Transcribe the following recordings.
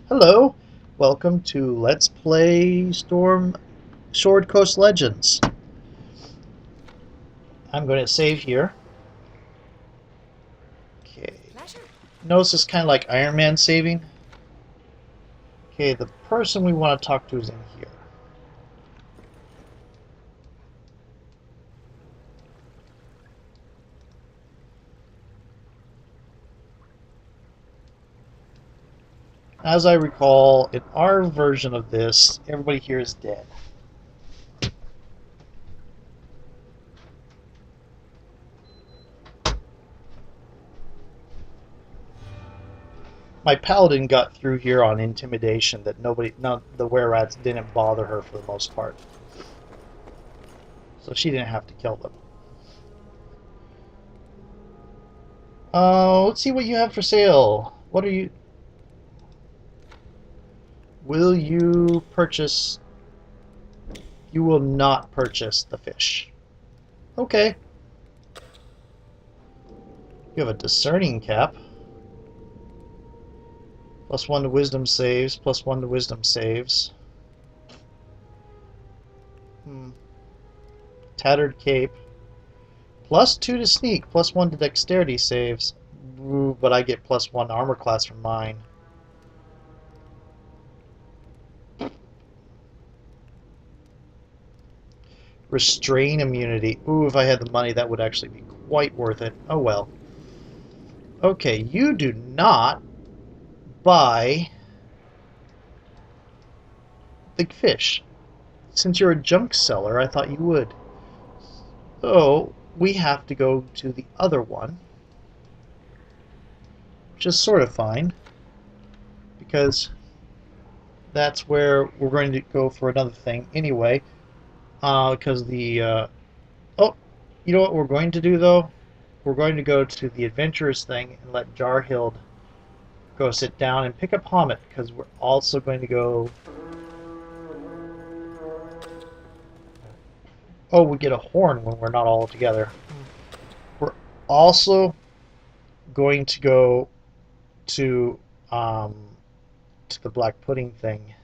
Hello, welcome to Let's Play Sword Coast Legends. I'm going to save here. Okay. Pleasure. Notice it's kind of like Iron Man saving. Okay, the person we want to talk to is in here. As I recall, in our version of this, everybody here is dead. My paladin got through here on intimidation that none the were-rats didn't bother her for the most part. So she didn't have to kill them. Let's see what you have for sale. What are you... Will you purchase... You will not purchase the fish. Okay. You have a discerning cap. +1 to wisdom saves, +1 to wisdom saves. Tattered cape. +2 to sneak, +1 to dexterity saves. Ooh, but I get +1 armor class from mine. Restrain immunity. Ooh, if I had the money, that would actually be quite worth it. Oh well. Okay, you do not buy the fish. Since you're a junk seller, I thought you would. So, we have to go to the other one. Which is sort of fine. Because that's where we're going to go for another thing anyway. Because the... oh, you know what we're going to do, though? We're going to go to the adventurers thing and let Jarhild go sit down and pick up Hamet, because we're also going to go... Oh, we get a horn when we're not all together. We're also going to go to the Black Pudding thing.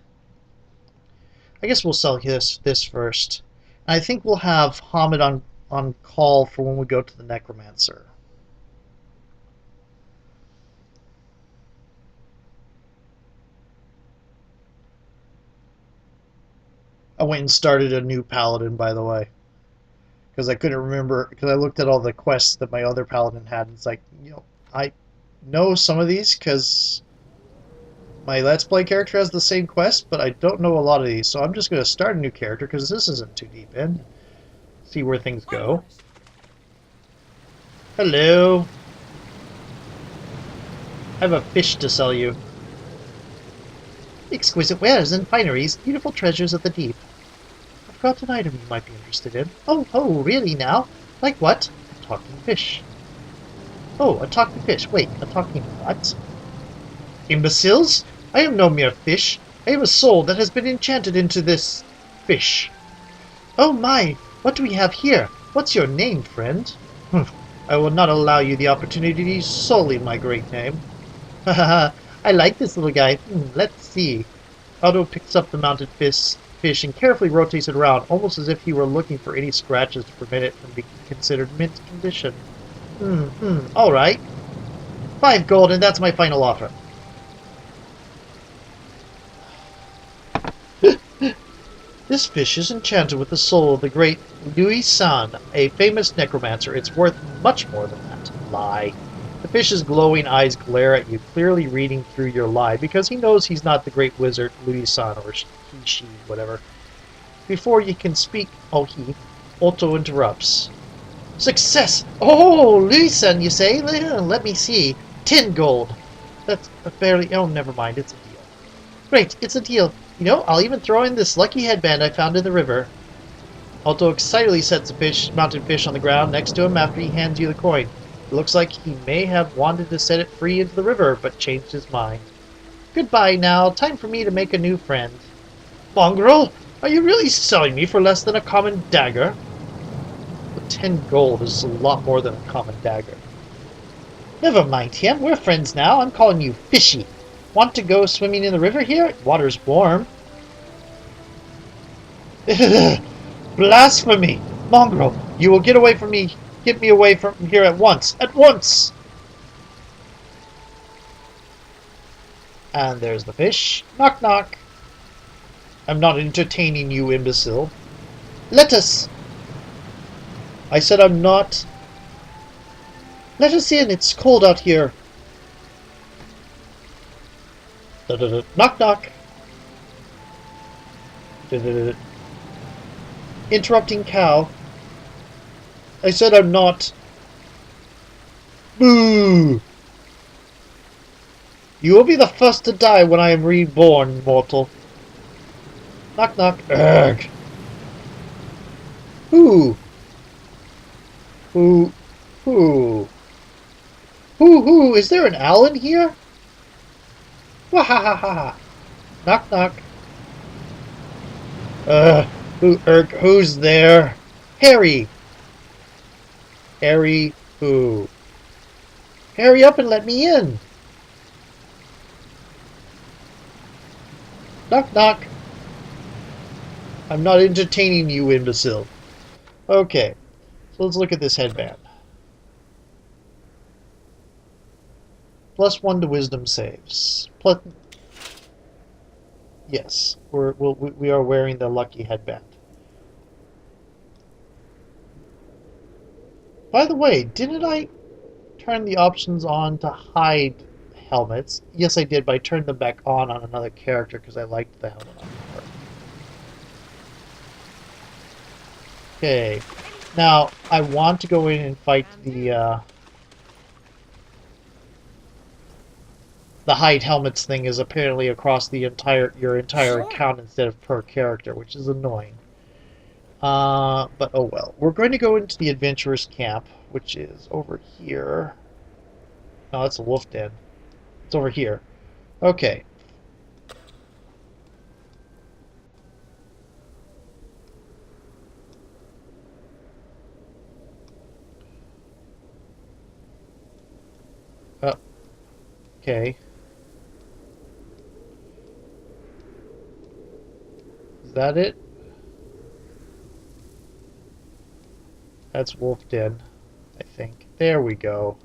I guess we'll sell this first. And I think we'll have Hamet on call for when we go to the Necromancer. I went and started a new paladin, by the way, because I couldn't remember, because I looked at all the quests that my other paladin had, and it's like, I know some of these because my Let's Play character has the same quest, but I don't know a lot of these, so I'm just going to start a new character because this isn't too deep in. See where things go. Hello. I have a fish to sell you. Exquisite wares and fineries, beautiful treasures of the deep. I've got an item you might be interested in. Oh, really now? Like what? A talking fish. Oh, a talking fish. Wait, a talking what? Imbeciles? I am no mere fish. I am a soul that has been enchanted into this fish. Oh my, what do we have here? What's your name, friend? I will not allow you the opportunity to sully my great name. Haha, I like this little guy. Let's see. Otto picks up the mounted fish and carefully rotates it around, almost as if he were looking for any scratches to prevent it from being considered mint condition. All right. 5 gold, and that's my final offer. This fish is enchanted with the soul of the great Louis San, a famous necromancer. It's worth much more than that. Lie. The fish's glowing eyes glare at you, clearly reading through your lie, because he knows he's not the great wizard Louis San, or he, she, whatever. Before you can speak, Otto interrupts. Success! Oh, Louis San, you say? Let me see. 10 gold. That's barely... Oh, never mind, it's a deal. Great, it's a deal. You know, I'll even throw in this lucky headband I found in the river. Otto excitedly sets a mounted fish on the ground next to him after he hands you the coin. It looks like he may have wanted to set it free into the river, but changed his mind. Goodbye now. Time for me to make a new friend. Mongrel, are you really selling me for less than a common dagger? But 10 gold is a lot more than a common dagger. Never mind him. We're friends now. I'm calling you Fishy. Want to go swimming in the river here? Water's warm. Blasphemy! Mongrel, you will get away from me. Get me away from here at once. At once! And there's the fish. Knock knock. I'm not entertaining you, imbecile. Let us! I said I'm not. Let us in, it's cold out here. Da-da-da. Knock knock. Da-da-da. Interrupting cow. I said I'm not. Boo! You will be the first to die when I am reborn, mortal. Knock knock. Urgh. Who? Who? Who? Who? Is there an owl in here? Wahahaha. Knock knock. Who's there? Harry. Harry who? Hurry up and let me in. Knock knock. I'm not entertaining you, imbecile. Okay, so let's look at this headband. +1 to wisdom saves. Yes, we are wearing the lucky headband. By the way, didn't I turn the options on to hide helmets? Yes, I did, but I turned them back on another character because I liked the helmet on her. Okay, now I want to go in and fight the hide helmets thing is apparently across your entire account instead of per character, which is annoying. But oh well. We're going to go into the adventurers camp, which is over here. No, that's a wolf den. It's over here. Okay. Okay. Is that it? That's wolf den, I think. There we go.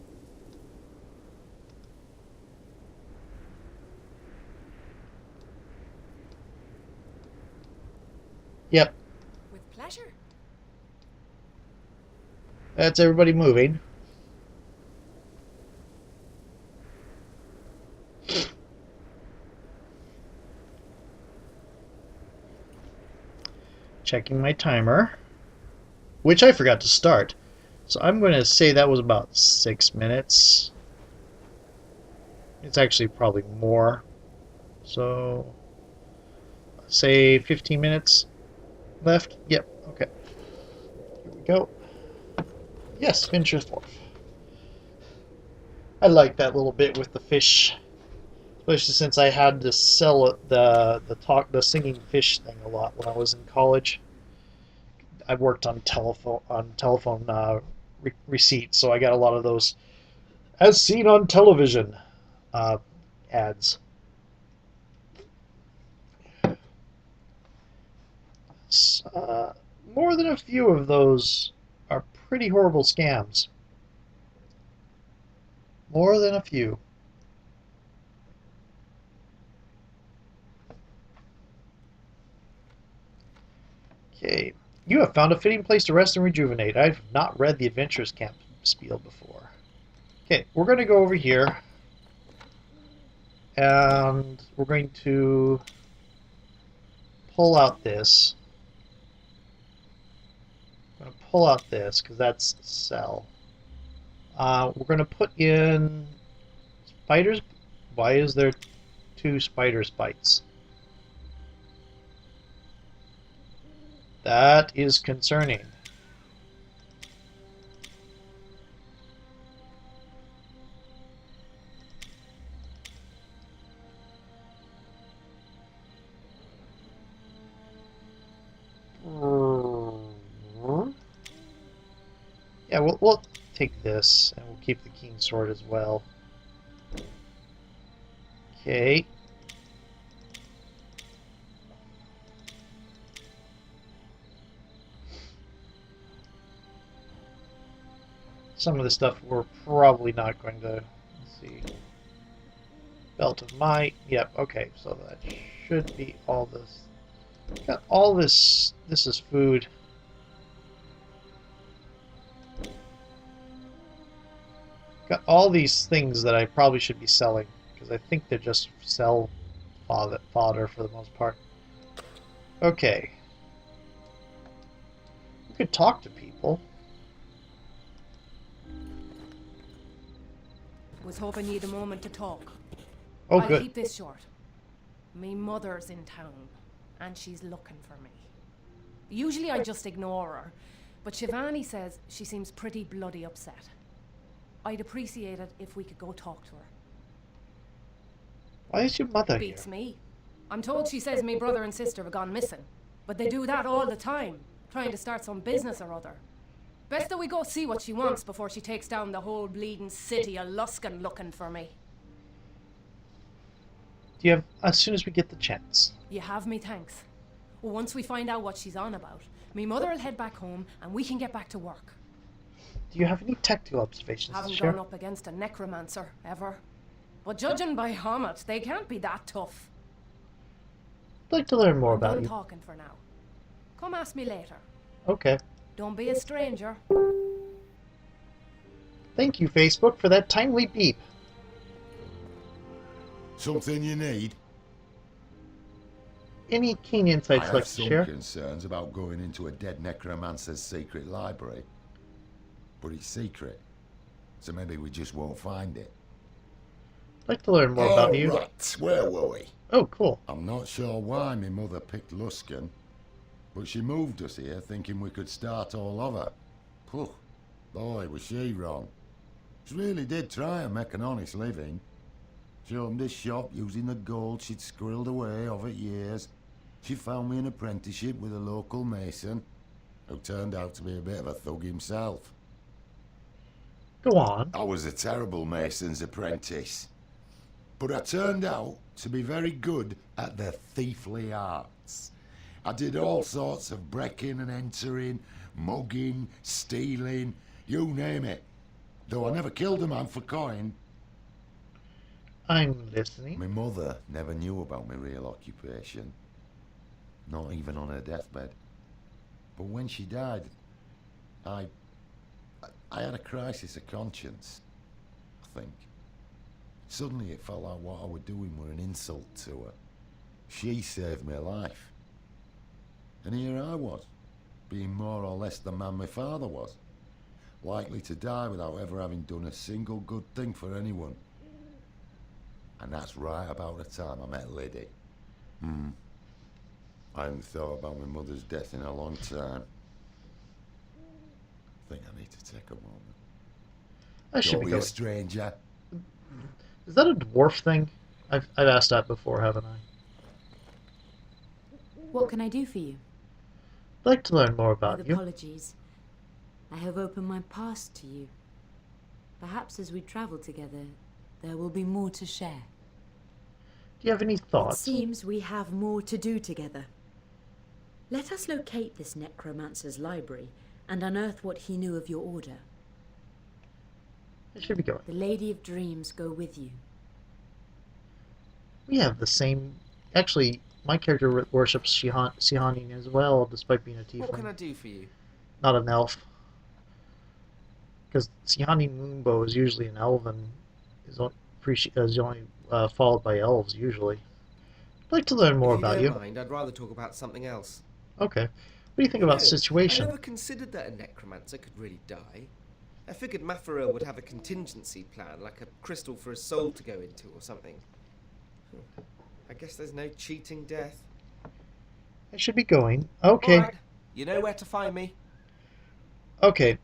Yep. With pleasure. That's everybody moving. Checking my timer, which I forgot to start. So I'm going to say that was about 6 minutes. It's actually probably more. So, say 15 minutes left. Yep, okay. Here we go. Yes, Fincher's Wharf. I like that little bit with the fish, especially since I had to sell the singing fish thing a lot when I was in college. I worked on telephone receipts, so I got a lot of those as seen on television ads. More than a few of those are pretty horrible scams. More than a few. Okay. You have found a fitting place to rest and rejuvenate. I've not read the Adventurers Camp spiel before. Okay, we're going to go over here. And we're going to pull out this. I'm going to pull out this, because that's sell. We're going to put in spiders. Why is there 2 spider bites? That is concerning. Yeah, we'll take this, and we'll keep the keen sword as well. Okay. Some of the stuff we're probably not going to see. Belt of Might. Yep, okay, so that should be all this. Got all this. This is food. Got all these things that I probably should be selling, because I think they're just sell fodder for the most part. Okay. We could talk to people. Was hoping you'd a moment to talk. Oh, I'll good. keep this short. Me mother's in town, and she's looking for me. Usually I just ignore her, but Shivani says she seems pretty bloody upset. I'd appreciate it if we could go talk to her. Why is your mother here? Beats me. I'm told she says me brother and sister have gone missing, but they do that all the time, trying to start some business or other. Best that we go see what she wants before she takes down the whole bleeding city of Luskan looking for me. Do you have, as soon as we get the chance? You have me thanks. Once we find out what she's on about, me mother will head back home and we can get back to work. Do you have any tactical observations to Haven't share? gone up against a necromancer, ever. But judging by Hammett, they can't be that tough. I'd like to learn more I'm about done you. talking for now. Come ask me later. Okay. Don't be a stranger. Thank you, Facebook, for that timely beep. Something you need? Any keen insights I you'd like have to some share? concerns about going into a dead necromancer's secret library. But it's secret, so maybe we just won't find it. I'd like to learn more about you. Right, where were we? Oh, cool. I'm not sure why my mother picked Luskan, but she moved us here thinking we could start all over. Phew, boy, was she wrong. She really did try and make an honest living. She opened a shop using the gold she'd squirreled away over years. She found me an apprenticeship with a local mason, who turned out to be a bit of a thug himself. Go on. I was a terrible mason's apprentice, but I turned out to be very good at the thiefly arts. I did all sorts of breaking and entering, mugging, stealing, you name it. Though I never killed a man for coin. I'm listening. My mother never knew about my real occupation, not even on her deathbed. But when she died, I had a crisis of conscience, I think. Suddenly it felt like what I was doing were an insult to her. She saved my life. And here I was, being more or less the man my father was, likely to die without ever having done a single good thing for anyone. And that's right about the time I met Liddy. I hadn't thought about my mother's death in a long time. I think I need to take a moment. I should Don't be be going. a stranger. Is that a dwarf thing? I've asked that before, haven't I? What can I do for you? I'd like to learn more With about you. apologies. I have opened my past to you. Perhaps as we travel together, there will be more to share. Do you have any It thoughts? seems we have more to do together. Let us locate this necromancer's library and unearth what he knew of your order. I should be going. The Lady of Dreams go with you. We have the same. Actually, my character worships Sihanin as well, despite being a What can I tiefling, do for you? not an elf. Because Sihanin Moonbow is usually an elf and is only followed by elves usually. I'd like to learn more If you about don't you. mind, I'd rather talk about something else. Okay. What do you think about the I situation? never considered that a necromancer could really die. I figured Mafaril would have a contingency plan, like a crystal for his soul to go into or something. I guess there's no cheating death. I should be going. Okay. Alright, you know where to find me. Okay.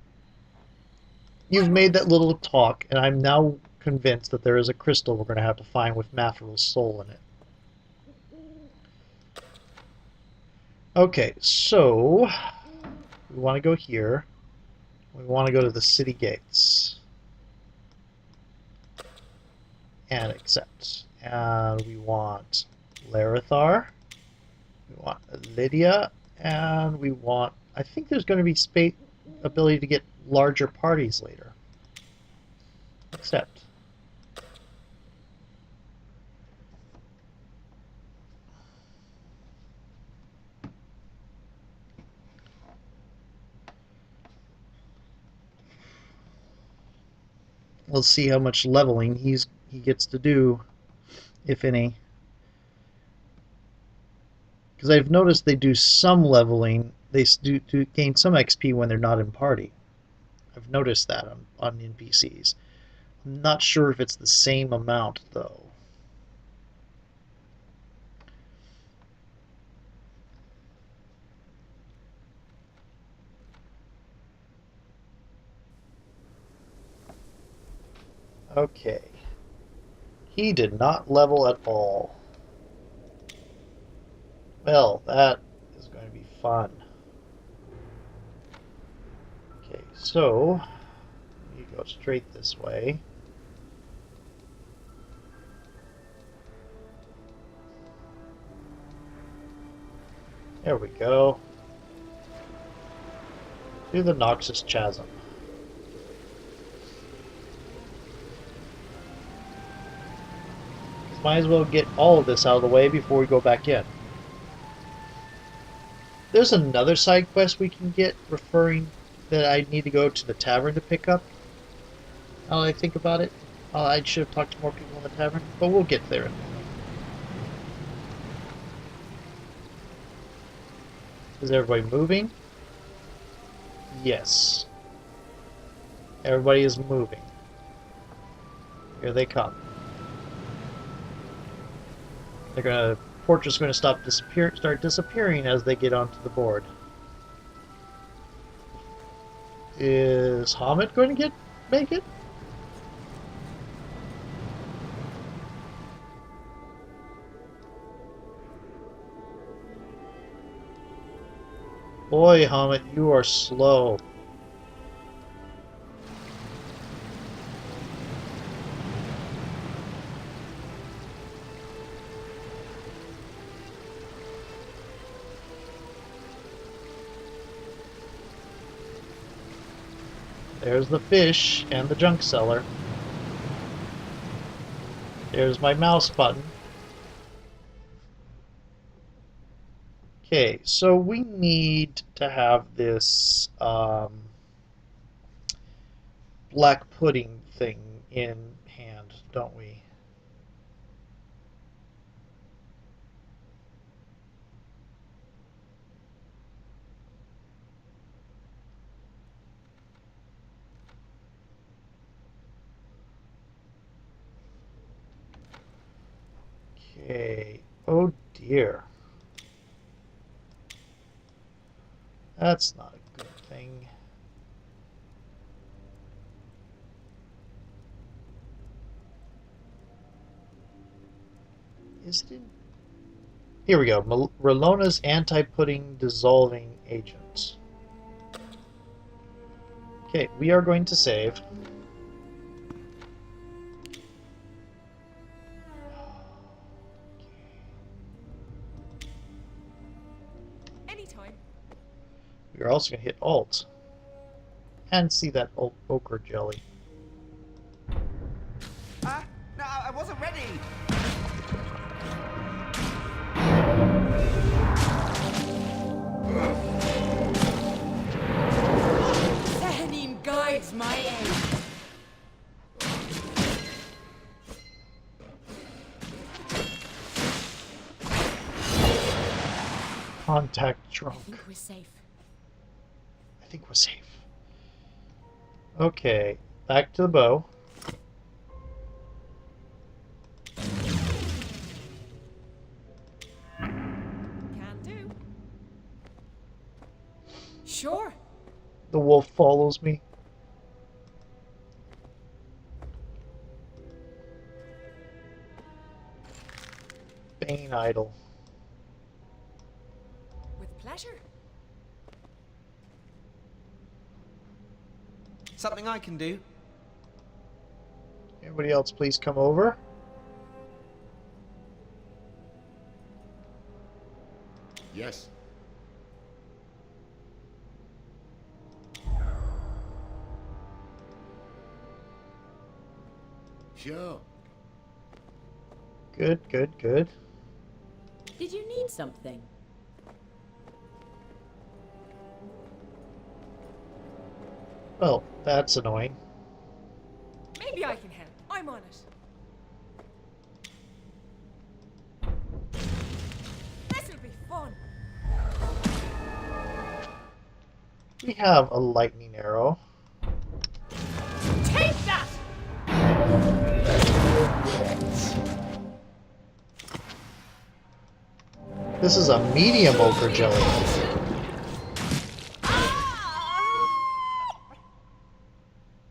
You've made that little talk, and I'm now convinced that there is a crystal we're going to have to find with Mafaril's soul in it. Okay, so we want to go here. We want to go to the city gates. And accept. and we want Larethar, we want Lydia, and we want... I think there's going to be space ability to get larger parties later. Except... we'll see how much leveling he gets to do, if any. Because I've noticed they do some leveling. They do gain some XP when they're not in party. I've noticed that on NPCs. I'm not sure if it's the same amount, though. Okay. He did not level at all. Well, that is going to be fun. Okay, so you go straight this way. There we go. To the Noxus Chasm. Might as well get all of this out of the way before we go back in. There's another side quest we can get referring that I need to go to the tavern to pick up. Now that I think about it, I should have talked to more people in the tavern, but we'll get there in a minute. Is everybody moving? Yes. Everybody is moving. Here they come. Portrait's gonna start disappearing as they get onto the board. Is Hamid going to make it? Boy, Hamid, you are slow. There's the fish and the junk cellar. There's my mouse button. Okay, so we need to have this black pudding thing in hand, don't we? Okay, oh dear. That's not a good thing. Is it in... Here we go. Relona's anti-pudding dissolving agent. Okay, we are going to save. Anytime. We are also going to hit Alt and see that ochre jelly. No, I wasn't ready. Sehanim guides my aim. Contact I drunk. think we're safe. I think we're safe. Okay, back to the bow. Can do. Sure. The wolf follows me. Bane idol. With pleasure. Something I can do. Anybody else please come over? Yes. Sure. Good, good, good. Did you need something? Well, that's annoying. Maybe I can help. I'm on it. This'll be fun. We have a lightning arrow. Take that! This is a medium ochre jelly.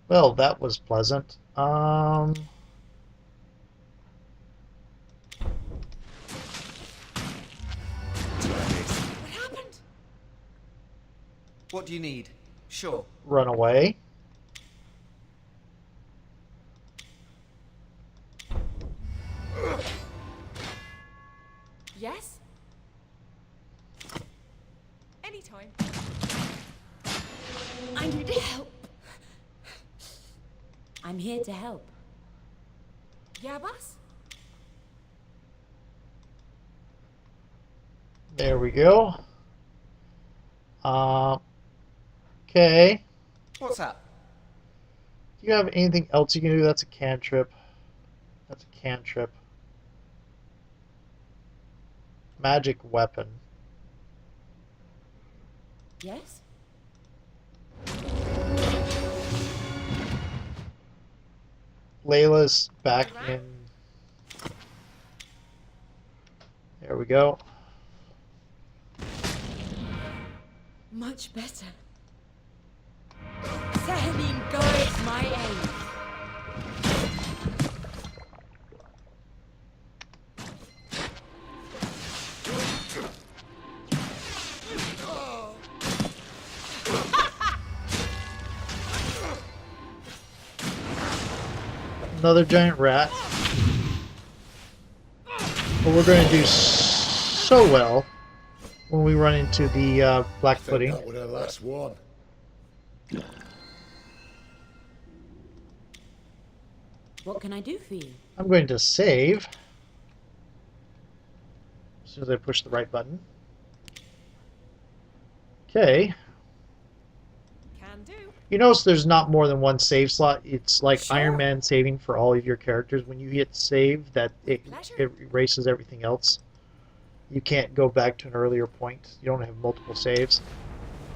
Well, that was pleasant. What happened? What do you need? Sure. Run away. Yes? Anytime. I need help. I'm here to help. Yeah, boss? There we go. Okay. What's up? Do you have anything else you can do? That's a cantrip. That's a cantrip. Magic weapon. Yes? Layla's back in. There we go. Much better. Sehenin guides my aim. Another giant rat. But we're going to do so well when we run into the black I think pudding. that was our last one. What can I do for you? I'm going to save as soon as I push the right button. Okay. Can do. You notice there's not more than one save slot. It's like Sure. Iron Man saving for all of your characters. When you hit save, that it Pleasure. erases everything else. You can't go back to an earlier point. You don't have multiple saves.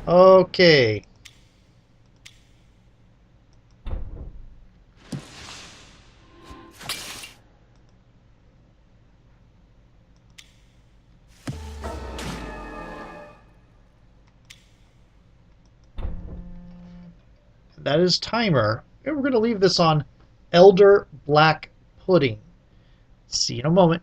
Okay. That is timer. And we're going to leave this on Elder Black Pudding. See you in a moment.